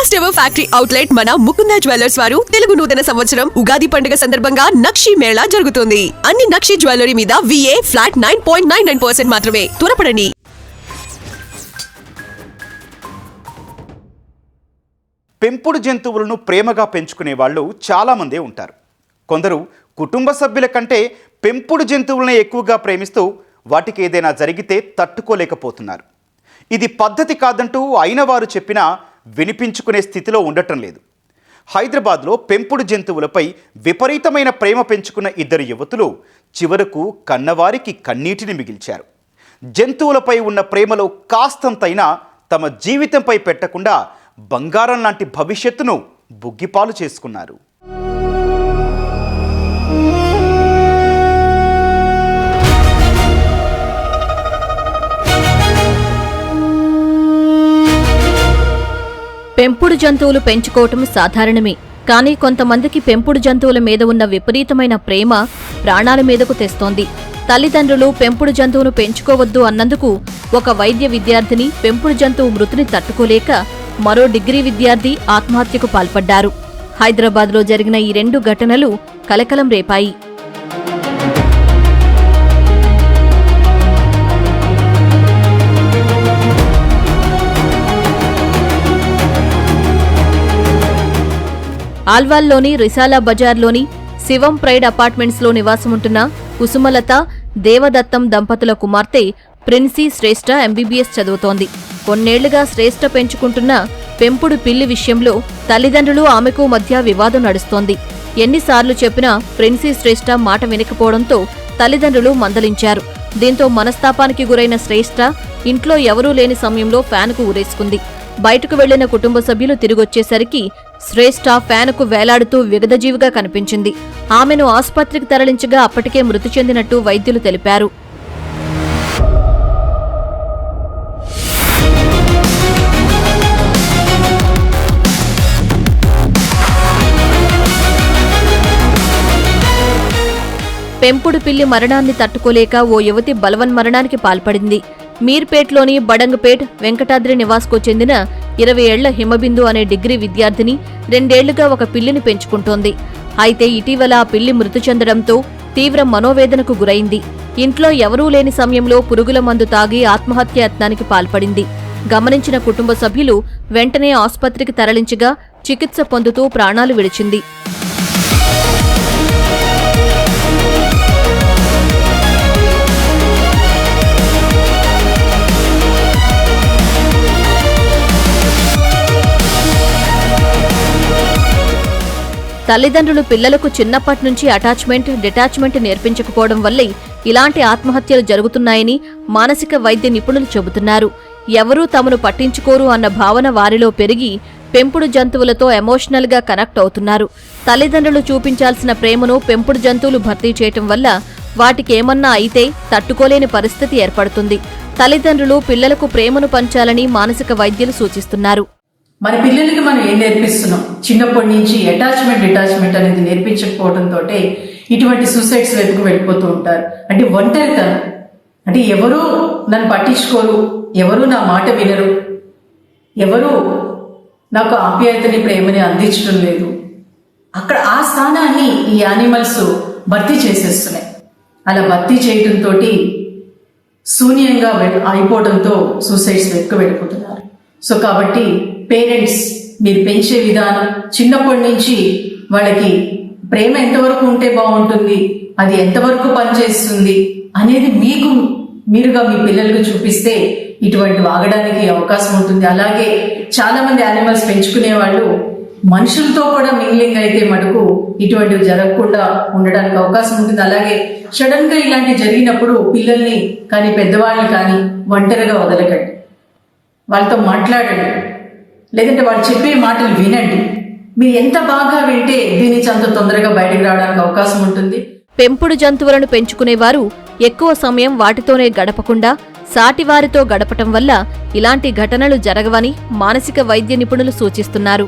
First ever factory outlet మన Mukunda jewellers వారు తెలుగు నూతన సంవత్సరం ఉగాది పండుగ సందర్భంగా నక్షి మేళా జరుగుతుంది. అన్ని నక్షి జ్యువెలరీ మీద VA ఫ్లాట్ 9.99% మాత్రమే. త్వరపడండి. పెంపుడు జంతువులను ప్రేమగా పెంచుకునే వాళ్ళు చాలామందే ఉంటారు. కొందరు కుటుంబ సభ్యుల కంటే పెంపుడు జంతువులనే ఎక్కువగా ప్రేమిస్తూ వాటికి ఏదైనా జరిగితే తట్టుకోలేకపోతున్నారు. ఇది పద్ధతి కాదంటూ అయిన వారు చెప్పినా వినిపించుకునే స్థితిలో ఉండటం లేదు. హైదరాబాద్లో పెంపుడు జంతువులపై విపరీతమైన ప్రేమ పెంచుకున్న ఇద్దరు యువతులు చివరకు కన్నవారికి కన్నీటిని మిగిల్చారు. జంతువులపై ఉన్న ప్రేమలో కాస్తంతైనా తమ జీవితంపై పెట్టకుండా బంగారం లాంటి భవిష్యత్తును బుగ్గిపాలు చేసుకున్నారు. పెంపుడు జంతువులు పెంచుకోవటం సాధారణమే. కానీ కొంతమందికి పెంపుడు జంతువుల మీద ఉన్న విపరీతమైన ప్రేమ ప్రాణాల మీదకు తెస్తోంది. తల్లిదండ్రులు పెంపుడు జంతువును పెంచుకోవద్దు అన్నందుకు ఒక వైద్య విద్యార్థిని పెంపుడు జంతువు మృతిని తట్టుకోలేక మరో డిగ్రీ విద్యార్థి ఆత్మహత్యకు పాల్పడ్డారు. హైదరాబాద్లో జరిగిన ఈ రెండు ఘటనలు కలకలం రేపాయి. ఆల్వాల్లోని రిసాలా బజార్లోని శివం ప్రైడ్ అపార్ట్మెంట్స్లో నివాసముంటున్న కుసుమలత, దేవదత్తం దంపతుల కుమార్తె ప్రిన్సీ శ్రేష్ఠ MBBS చదువుతోంది. కొన్నేళ్లుగా శ్రేష్ఠ పెంచుకుంటున్న పెంపుడు పిల్లి విషయంలో తల్లిదండ్రులు ఆమెకు మధ్య వివాదం నడుస్తోంది. ఎన్నిసార్లు చెప్పినా ప్రిన్సీ శ్రేష్ఠ మాట వినకపోవడంతో తల్లిదండ్రులు మందలించారు. దీంతో మనస్తాపానికి గురైన శ్రేష్ఠ ఇంట్లో ఎవరూ లేని సమయంలో ఫ్యాన్కు ఊరేసుకుంది. బయటకు వెళ్లిన కుటుంబ సభ్యులు తిరిగొచ్చేసరికి శ్రేష్ఠ ఫ్యానుకు వేలాడుతూ విగతజీవిగా కనిపించింది. ఆమెను ఆసుపత్రికి తరలించగా అప్పటికే మృతి చెందినట్టు వైద్యులు తెలిపారు. పెంపుడు పిల్లి మరణాన్ని తట్టుకోలేక ఓ యువతి బలవన్మరణానికి పాల్పడింది. మీర్పేట్లోని బడంగపేట్ వెంకటాద్రి నివాస్కు చెందిన 20 ఏళ్ల హిమబిందు అనే డిగ్రీ విద్యార్థిని 2 ఏళ్లుగా ఒక పిల్లిని పెంచుకుంటోంది. అయితే ఇటీవల ఆ పిల్లి మృతి చెందడంతో తీవ్ర మనోవేదనకు గురైంది. ఇంట్లో ఎవరూ లేని సమయంలో పురుగుల మందు తాగి ఆత్మహత్యాయత్నానికి పాల్పడింది. గమనించిన కుటుంబ సభ్యులు వెంటనే ఆసుపత్రికి తరలించగా చికిత్స పొందుతూ ప్రాణాలు విడిచింది. తల్లిదండ్రులు పిల్లలకు చిన్నప్పటినుంచి అటాచ్మెంట్, డిటాచ్మెంట్ నేర్పించకపోవడం వల్లే ఇలాంటి ఆత్మహత్యలు జరుగుతున్నాయని మానసిక వైద్య నిపుణులు చెబుతున్నారు. ఎవరూ తమను పట్టించుకోరు అన్న భావన వారిలో పెరిగి పెంపుడు జంతువులతో ఎమోషనల్గా కనెక్ట్ అవుతున్నారు. తల్లిదండ్రులు చూపించాల్సిన ప్రేమను పెంపుడు జంతువులు భర్తీ చేయటం వల్ల వాటికేమన్నా అయితే తట్టుకోలేని పరిస్థితి ఏర్పడుతుంది. తల్లిదండ్రులు పిల్లలకు ప్రేమను పంచాలని మానసిక వైద్యులు సూచిస్తున్నారు. మన పిల్లలకి మనం ఏం నేర్పిస్తున్నాం? చిన్నప్పటి నుంచి అటాచ్మెంట్ డిటాచ్మెంట్ అనేది నేర్పించకపోవడంతో ఇటువంటి సూసైడ్స్ వైపుకు వెళ్ళిపోతూ ఉంటారు. అంటే ఒంటరితనం, అంటే ఎవరూ నన్ను పట్టించుకోరు, ఎవరూ నా మాట వినరు, ఎవరూ నాకు ఆప్యాయతని ప్రేమని అందించడం లేదు. అక్కడ ఆ స్థానాన్ని ఈ యానిమల్స్ భర్తీ చేసేస్తున్నాయి. అలా భర్తీ చేయడంతో శూన్యంగా అయిపోవడంతో సూసైడ్స్ వైపుకు వెళ్ళిపోతున్నారు. సో కాబట్టి పేరెంట్స్, మీరు పెంచే విధానం చిన్నప్పటి నుంచి వాళ్ళకి ప్రేమ ఎంతవరకు ఉంటే బాగుంటుంది, అది ఎంతవరకు పనిచేస్తుంది అనేది మీరుగా మీ పిల్లలకు చూపిస్తే ఇటువంటి వాగడానికి అవకాశం ఉంటుంది. అలాగే చాలా మంది యానిమల్స్ పెంచుకునే వాళ్ళు మనుషులతో కూడా మింగ్లింగ్ అయితే మటుకు ఇటువంటివి జరగకుండా ఉండడానికి అవకాశం ఉంటుంది. అలాగే సడన్ గా ఇలాంటివి జరిగినప్పుడు పిల్లల్ని కానీ పెద్దవాళ్ళని కానీ ఒంటరిగా వదలకండి, వాళ్ళతో మాట్లాడండి, లేదంటే వాళ్ళు చెప్పే మాటలు వినండి. మీరు ఎంత బాగా వింటే దీని నుంచి అంత తొందరగా బయటకు రావడానికి అవకాశం ఉంటుంది. పెంపుడు జంతువులను పెంచుకునేవారు ఎక్కువ సమయం వాటితోనే గడపకుండా సాటివారితో గడపటం వల్ల ఇలాంటి ఘటనలు జరగవని మానసిక వైద్య నిపుణులు సూచిస్తున్నారు.